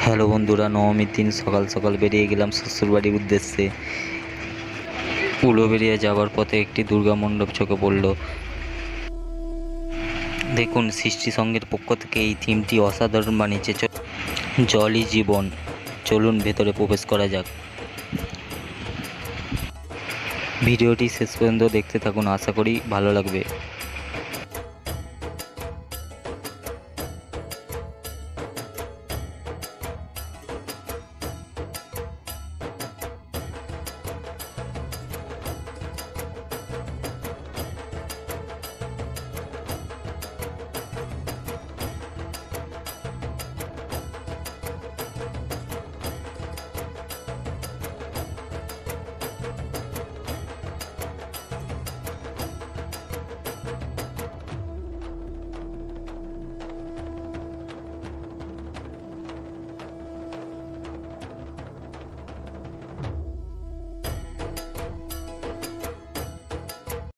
Hello বন্ধুরা, নবমীর দিন সকাল সকাল বেরিয়ে গেলাম শ্বশুরবাড়ির উদ্দেশ্যে। উলুবেড়িয়া যাওয়ার পথে একটি দুর্গা মণ্ডপ চোখে পড়ল। দেখুন, সৃষ্টি সংঘের পক্ষ থেকে এই থিমটি অসাধারণ বানিয়েছে। জলই জীবন। চলুন ভেতরে প্রবেশ করা যাক। ভিডিওটি শেষ পর্যন্ত দেখতে থাকুন, আশা করি ভালো লাগবে।